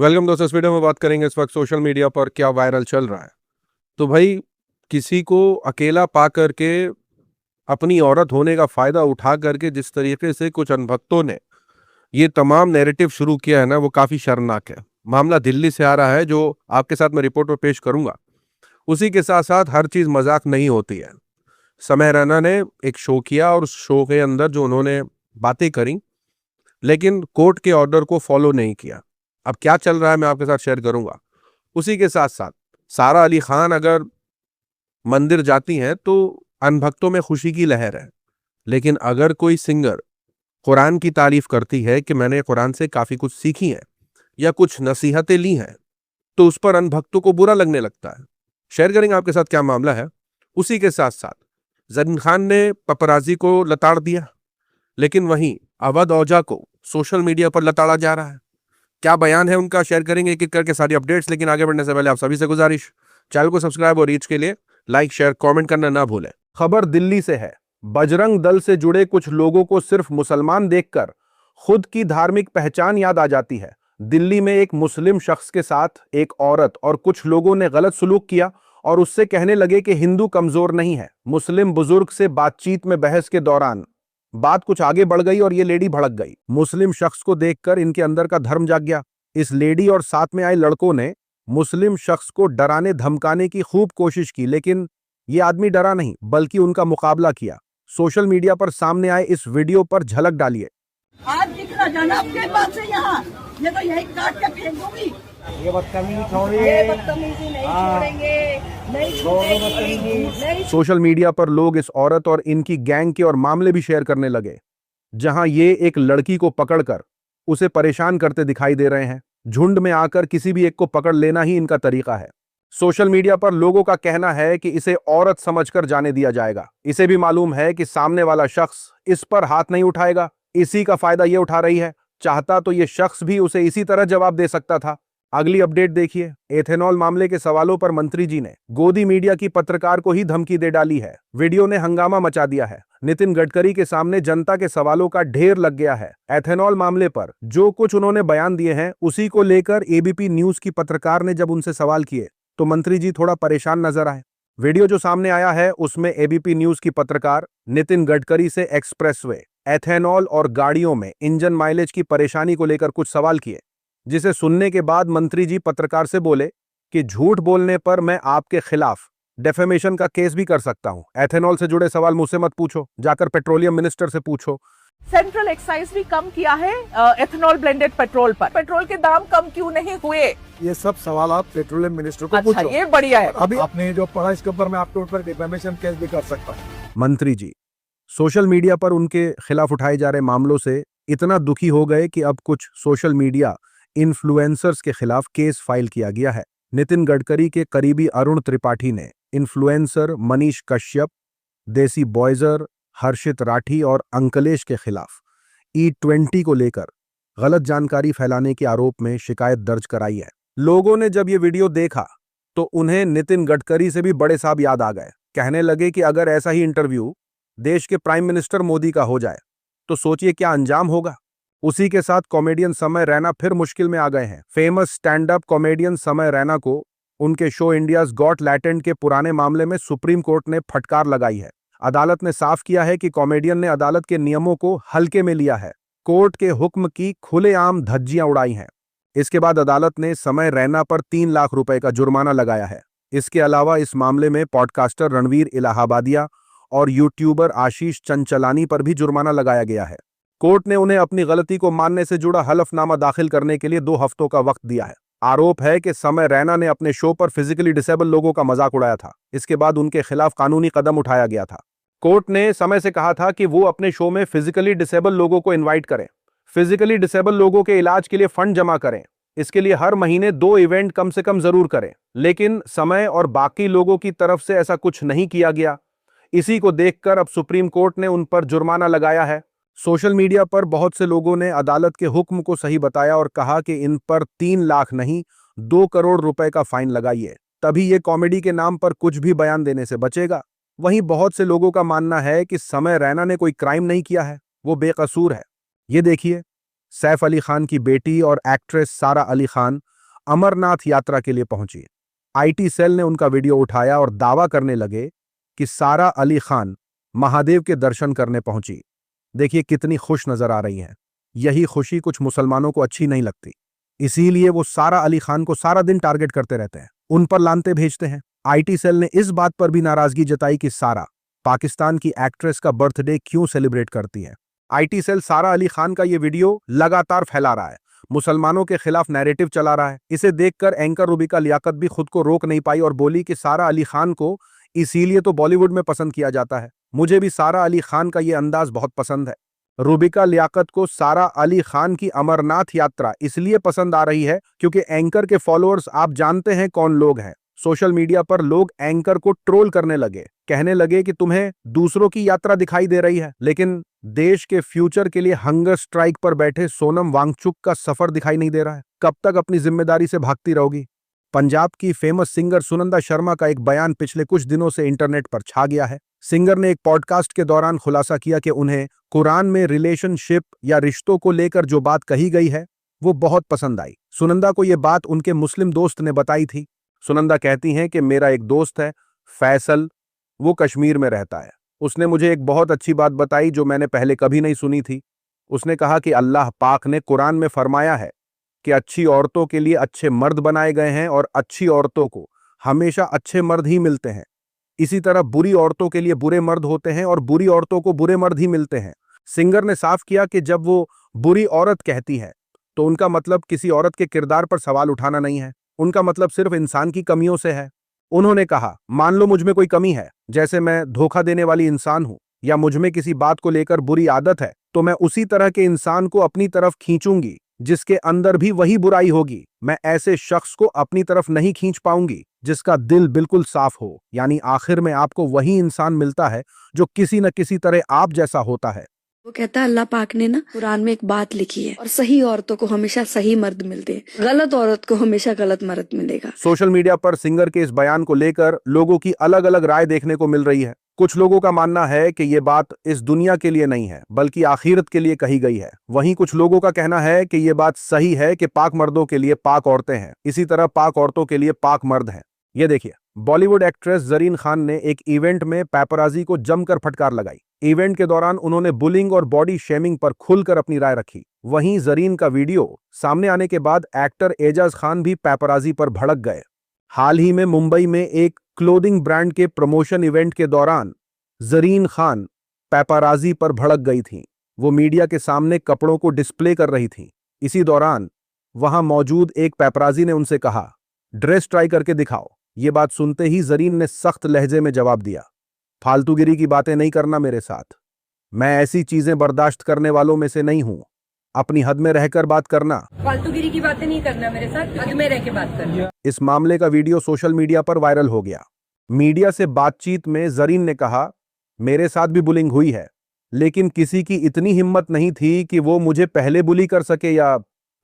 Welcome दोस्तों। इस video में बात करेंगे इस वक्त सोशल मीडिया पर क्या वायरल चल रहा है। तो भाई, किसी को अकेला पा करके अपनी औरत होने का फायदा उठा करके जिस तरीके से कुछ अनभक्तों ने ये तमाम नैरेटिव शुरू किया है ना, वो काफी शर्मनाक है। मामला दिल्ली से आ रहा है, जो आपके साथ मैं रिपोर्ट में पेश करूंगा। उसी के साथ साथ हर चीज मजाक नहीं होती है। समय रैना ने एक शो किया और उस शो के अंदर जो उन्होंने बातें करी, लेकिन कोर्ट के ऑर्डर को फॉलो नहीं किया। अब क्या चल रहा है मैं आपके साथ शेयर करूंगा। उसी के साथ साथ सारा अली खान अगर मंदिर जाती हैं तो अनभक्तों में खुशी की लहर है, लेकिन अगर कोई सिंगर कुरान की तारीफ करती है कि मैंने कुरान से काफी कुछ सीखी है या कुछ नसीहतें ली हैं, तो उस पर अनभक्तों को बुरा लगने लगता है। शेयर करेंगे आपके साथ क्या मामला है। उसी के साथ साथ जरीन खान ने पपराजी को लताड़ दिया, लेकिन वहीं अवध ओझा को सोशल मीडिया पर लताड़ा जा रहा है। क्या बयान है उनका, शेयर करेंगे एक एक करके सारी अपडेट्स। लेकिन आगे बढ़ने से पहले आप सभी से गुजारिश, चैनल को सब्सक्राइब और रीच के लिए लाइक शेयर कमेंट करना ना भूलें। खबर दिल्ली से है। बजरंग दल से जुड़े कुछ लोगों को सिर्फ मुसलमान देखकर खुद की धार्मिक पहचान याद आ जाती है। दिल्ली में एक मुस्लिम शख्स के साथ एक औरत और कुछ लोगों ने गलत सलूक किया और उससे कहने लगे कि हिंदू कमजोर नहीं है। मुस्लिम बुजुर्ग से बातचीत में बहस के दौरान बात कुछ आगे बढ़ गई और ये लेडी भड़क गई। मुस्लिम शख्स को देखकर इनके अंदर का धर्म जाग गया। इस लेडी और साथ में आए लड़कों ने मुस्लिम शख्स को डराने धमकाने की खूब कोशिश की, लेकिन ये आदमी डरा नहीं बल्कि उनका मुकाबला किया। सोशल मीडिया पर सामने आए इस वीडियो पर झलक डालिए। आज दिखना जाना आपके पास से यहाँ, ये तो यही काट के फेंक दूंगी। ये बदतमीजी छोड़िए। ये बदतमीजी नहीं छोड़ेंगे, नहीं छोड़ेंगे। सोशल मीडिया पर लोग इस औरत और इनकी गैंग के और मामले भी शेयर करने लगे, जहां ये एक लड़की को पकड़कर उसे परेशान करते दिखाई दे रहे हैं। झुंड में आकर किसी भी एक को पकड़ लेना ही इनका तरीका है। सोशल मीडिया पर लोगों का कहना है कि इसे औरत समझकर जाने दिया जाएगा। इसे भी मालूम है कि सामने वाला शख्स इस पर हाथ नहीं उठाएगा, इसी का फायदा ये उठा रही है। चाहता तो ये शख्स भी उसे इसी तरह जवाब दे सकता था। अगली अपडेट देखिए। एथेनॉल मामले के सवालों पर मंत्री जी ने गोदी मीडिया की पत्रकार को ही धमकी दे डाली है। वीडियो ने हंगामा मचा दिया है। नितिन गडकरी के सामने जनता के सवालों का ढेर लग गया है। एथेनॉल मामले पर जो कुछ उन्होंने बयान दिए हैं, उसी को लेकर एबीपी न्यूज की पत्रकार ने जब उनसे सवाल किए तो मंत्री जी थोड़ा परेशान नजर आए। वीडियो जो सामने आया है उसमें एबीपी न्यूज की पत्रकार नितिन गडकरी से एक्सप्रेसवे, एथेनॉल और गाड़ियों में इंजन माइलेज की परेशानी को लेकर कुछ सवाल किए, जिसे सुनने के बाद मंत्री जी पत्रकार से बोले कि झूठ बोलने पर मैं आपके खिलाफ डेफेमेशन का केस भी कर सकता हूं। एथेनॉल से जुड़े सवाल मुझसे मत पूछो, जाकर पेट्रोलियम मिनिस्टर से पूछो। सेंट्रल एक्साइज भी कम किया है एथेनॉल ब्लेंडेड पेट्रोल पर। पेट्रोल के दाम कम क्यों नहीं हुए? ये सब सवाल आप पेट्रोलियम मिनिस्टर को अच्छा, पूछो। ये बढ़िया है। अभी आपने जो पढ़ा इसके ऊपर मैं आपके ऊपर डिफेमेशन केस भी कर सकता हूँ। मंत्री जी सोशल मीडिया पर उनके खिलाफ उठाए जा रहे मामलों से इतना दुखी हो गए कि अब कुछ सोशल मीडिया इन्फ्लुएंसर्स के खिलाफ केस फाइल किया गया है। नितिन गडकरी के करीबी अरुण त्रिपाठी ने इन्फ्लुएंसर मनीष कश्यप, देसी बॉयजर, हर्षित राठी और अंकलेश के खिलाफ E20 को लेकर गलत जानकारी फैलाने के आरोप में शिकायत दर्ज कराई है। लोगों ने जब ये वीडियो देखा तो उन्हें नितिन गडकरी से भी बड़े साहब याद आ गए। कहने लगे कि अगर ऐसा ही इंटरव्यू देश के प्राइम मिनिस्टर मोदी का हो जाए तो सोचिए क्या अंजाम होगा। उसी के साथ कॉमेडियन समय रैना फिर मुश्किल में आ गए हैं। फेमस स्टैंड अप कॉमेडियन समय रैना को उनके शो इंडियाज गॉट लैटेंट के पुराने मामले में सुप्रीम कोर्ट ने फटकार लगाई है। अदालत ने साफ किया है कि कॉमेडियन ने अदालत के नियमों को हल्के में लिया है, कोर्ट के हुक्म की खुलेआम धज्जियां उड़ाई हैं। इसके बाद अदालत ने समय रैना पर 3 लाख रुपए का जुर्माना लगाया है। इसके अलावा इस मामले में पॉडकास्टर रणवीर इलाहाबादिया और यूट्यूबर आशीष चंचलानी पर भी जुर्माना लगाया गया है। कोर्ट ने उन्हें अपनी गलती को मानने से जुड़ा हलफनामा दाखिल करने के लिए 2 हफ्तों का वक्त दिया है। आरोप है कि समय रैना ने अपने शो पर फिजिकली डिसेबल लोगों का मजाक उड़ाया था। इसके बाद उनके खिलाफ कानूनी कदम उठाया गया था। कोर्ट ने समय से कहा था कि वो अपने शो में फिजिकली डिसेबल लोगों को इनवाइट करें, फिजिकली डिसेबल लोगों के इलाज के लिए फंड जमा करें, इसके लिए हर महीने 2 इवेंट कम से कम जरूर करें। लेकिन समय और बाकी लोगों की तरफ से ऐसा कुछ नहीं किया गया। इसी को देखकर अब सुप्रीम कोर्ट ने उन पर जुर्माना लगाया है। सोशल मीडिया पर बहुत से लोगों ने अदालत के हुक्म को सही बताया और कहा कि इन पर 3 लाख नहीं 2 करोड़ रुपए का फाइन लगाइए, तभी ये कॉमेडी के नाम पर कुछ भी बयान देने से बचेगा। वहीं बहुत से लोगों का मानना है कि समय रैना ने कोई क्राइम नहीं किया है, वो बेकसूर है। ये देखिए, सैफ अली खान की बेटी और एक्ट्रेस सारा अली खान अमरनाथ यात्रा के लिए पहुंची। आईटी सेल ने उनका वीडियो उठाया और दावा करने लगे कि सारा अली खान महादेव के दर्शन करने पहुंची। देखिए कितनी खुश नजर आ रही हैं। यही खुशी कुछ मुसलमानों को अच्छी नहीं लगती, इसीलिए वो सारा अली खान को सारा दिन टारगेट करते रहते हैं, उन पर लानते भेजते हैं। आईटी सेल ने इस बात पर भी नाराजगी जताई कि सारा पाकिस्तान की एक्ट्रेस का बर्थडे क्यों सेलिब्रेट करती है। आईटी सेल सारा अली खान का ये वीडियो लगातार फैला रहा है, मुसलमानों के खिलाफ नैरेटिव चला रहा है। इसे देखकर एंकर रूबिका लियाकत भी खुद को रोक नहीं पाई और बोली कि सारा अली खान को इसीलिए तो बॉलीवुड में पसंद किया जाता है। मुझे भी सारा अली खान का ये अंदाज बहुत पसंद है। रूबिका लियाकत को सारा अली खान की अमरनाथ यात्रा इसलिए पसंद आ रही है क्योंकि एंकर के फॉलोअर्स आप जानते हैं कौन लोग हैं। सोशल मीडिया पर लोग एंकर को ट्रोल करने लगे, कहने लगे कि तुम्हें दूसरों की यात्रा दिखाई दे रही है, लेकिन देश के फ्यूचर के लिए हंगर स्ट्राइक पर बैठे सोनम वांगचुक का सफर दिखाई नहीं दे रहा है। कब तक अपनी जिम्मेदारी से भागती रहोगी। पंजाब की फेमस सिंगर सुनंदा शर्मा का एक बयान पिछले कुछ दिनों से इंटरनेट पर छा गया है। सिंगर ने एक पॉडकास्ट के दौरान खुलासा किया कि उन्हें कुरान में रिलेशनशिप या रिश्तों को लेकर जो बात कही गई है वो बहुत पसंद आई। सुनंदा को ये बात उनके मुस्लिम दोस्त ने बताई थी। सुनंदा कहती हैं कि मेरा एक दोस्त है फैसल, वो कश्मीर में रहता है। उसने मुझे एक बहुत अच्छी बात बताई जो मैंने पहले कभी नहीं सुनी थी। उसने कहा कि अल्लाह पाक ने कुरान में फरमाया है कि अच्छी औरतों के लिए अच्छे मर्द बनाए गए हैं और अच्छी औरतों को हमेशा अच्छे मर्द ही मिलते हैं। इसी तरह बुरी औरतों के लिए बुरे मर्द होते हैं और बुरी औरतों को बुरे मर्द ही मिलते हैं। सिंगर ने साफ किया कि जब वो बुरी औरत कहती है तो उनका मतलब किसी औरत के किरदार पर सवाल उठाना नहीं है, उनका मतलब सिर्फ इंसान की कमियों से है। उन्होंने कहा, मान लो मुझ में कोई कमी है, जैसे मैं धोखा देने वाली इंसान हूं या मुझ में किसी बात को लेकर बुरी आदत है, तो मैं उसी तरह के इंसान को अपनी तरफ खींचूंगी जिसके अंदर भी वही बुराई होगी। मैं ऐसे शख्स को अपनी तरफ नहीं खींच पाऊंगी जिसका दिल बिल्कुल साफ हो। यानी आखिर में आपको वही इंसान मिलता है जो किसी न किसी तरह आप जैसा होता है। वो कहता है अल्लाह पाक ने ना कुरान में एक बात लिखी है और सही औरतों को हमेशा सही मर्द मिलते हैं, गलत औरत को हमेशा गलत मर्द मिलेगा। सोशल मीडिया पर सिंगर के इस बयान को लेकर लोगों की अलग अलग राय देखने को मिल रही है। कुछ लोगों का मानना है कि ये बात इस दुनिया के लिए नहीं है बल्कि आखिरत के लिए कही गई है। वहीं कुछ लोगों का कहना है कि ये बात सही है कि पाक मर्दों के लिए पाक औरतें हैं, इसी तरह पाक औरतों के लिए पाक मर्द हैं। ये देखिए, बॉलीवुड एक्ट्रेस जरीन खान ने एक इवेंट में पैपराजी को जमकर फटकार लगाई। इवेंट के दौरान उन्होंने बुलिंग और बॉडी शेमिंग पर खुलकर अपनी राय रखी। वहीं जरीन का वीडियो सामने आने के बाद एक्टर एजाज खान भी पैपराजी पर भड़क गए। हाल ही में मुंबई में एक क्लोथिंग ब्रांड के प्रमोशन इवेंट के दौरान जरीन खान पैपराजी पर भड़क गई थीं। वो मीडिया के सामने कपड़ों को डिस्प्ले कर रही थीं। इसी दौरान वहां मौजूद एक पैपराजी ने उनसे कहा, ड्रेस ट्राई करके दिखाओ। ये बात सुनते ही जरीन ने सख्त लहजे में जवाब दिया, फालतूगिरी की बातें नहीं करना मेरे साथ। मैं ऐसी चीजें बर्दाश्त करने वालों में से नहीं हूं। अपनी हद में रहकर बात करना, फालतूगिरी की बातें नहीं करना मेरे साथ, हद में रह के बात करना। इस मामले का वीडियो सोशल मीडिया पर वायरल हो गया। मीडिया से बातचीत में जरीन ने कहा, मेरे साथ भी बुलिंग हुई है, लेकिन किसी की इतनी हिम्मत नहीं थी कि वो मुझे पहले बुली कर सके या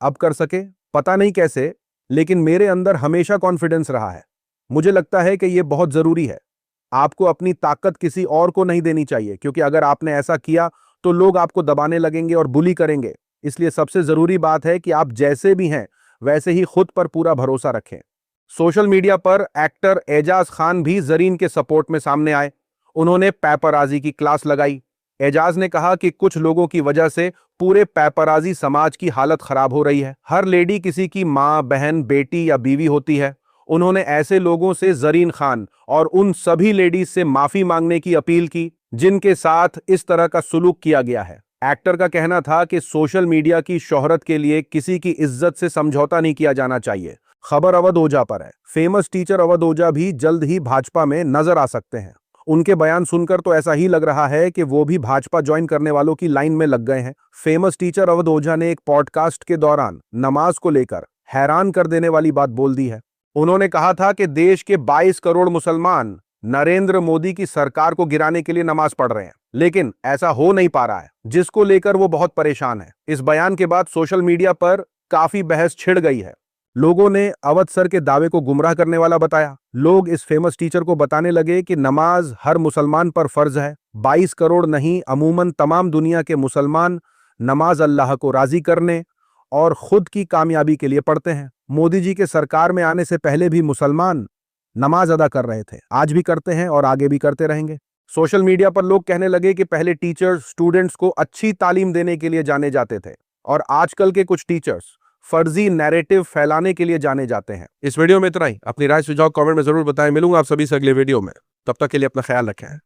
अब कर सके। पता नहीं कैसे, लेकिन मेरे अंदर हमेशा कॉन्फिडेंस रहा है। मुझे लगता है कि यह बहुत जरूरी है। आपको अपनी ताकत किसी और को नहीं देनी चाहिए, क्योंकि अगर आपने ऐसा किया तो लोग आपको दबाने लगेंगे और बुली करेंगे। इसलिए सबसे जरूरी बात है कि आप जैसे भी हैं वैसे ही खुद पर पूरा भरोसा रखें। सोशल मीडिया पर एक्टर एजाज खान भी जरीन के सपोर्ट में सामने आए। उन्होंने पैपराजी की क्लास लगाई। एजाज ने कहा कि कुछ लोगों की वजह से पूरे पैपराजी समाज की हालत खराब हो रही है। हर लेडी किसी की माँ, बहन, बेटी या बीवी होती है। उन्होंने ऐसे लोगों से जरीन खान और उन सभी लेडीज से माफी मांगने की अपील की जिनके साथ इस तरह का सुलूक किया गया है। एक्टर का कहना था कि सोशल मीडिया की शोहरत के लिए किसी की इज्जत से समझौता नहीं किया जाना चाहिए। खबर अवध ओझा पर है। फेमस टीचर अवध ओझा भी जल्द ही भाजपा में नजर आ सकते हैं। उनके बयान सुनकर तो ऐसा ही लग रहा है कि वो भी भाजपा ज्वाइन करने वालों की लाइन में लग गए हैं। फेमस टीचर अवध ओझा ने एक पॉडकास्ट के दौरान नमाज को लेकर हैरान कर देने वाली बात बोल दी है। उन्होंने कहा था कि देश के 22 करोड़ मुसलमान नरेंद्र मोदी की सरकार को गिराने के लिए नमाज पढ़ रहे हैं, लेकिन ऐसा हो नहीं पा रहा है, जिसको लेकर वो बहुत परेशान है। इस बयान के बाद सोशल मीडिया पर काफी बहस छिड़ गई है। लोगों ने अवध सर के दावे को गुमराह करने वाला बताया। लोग इस फेमस टीचर को बताने लगे कि नमाज हर मुसलमान पर फर्ज है। 22 करोड़ नहीं, अमूमन तमाम दुनिया के मुसलमान नमाज अल्लाह को राजी करने और खुद की कामयाबी के लिए पढ़ते हैं। मोदी जी के सरकार में आने से पहले भी मुसलमान नमाज अदा कर रहे थे, आज भी करते हैं और आगे भी करते रहेंगे। सोशल मीडिया पर लोग कहने लगे कि पहले टीचर्स स्टूडेंट्स को अच्छी तालीम देने के लिए जाने जाते थे और आजकल के कुछ टीचर्स फर्जी नैरेटिव फैलाने के लिए जाने जाते हैं। इस वीडियो में इतना ही। अपनी राय सुझाव कमेंट में जरूर बताएं। मिलूंगा आप सभी से अगले वीडियो में, तब तक के लिए अपना ख्याल रखें।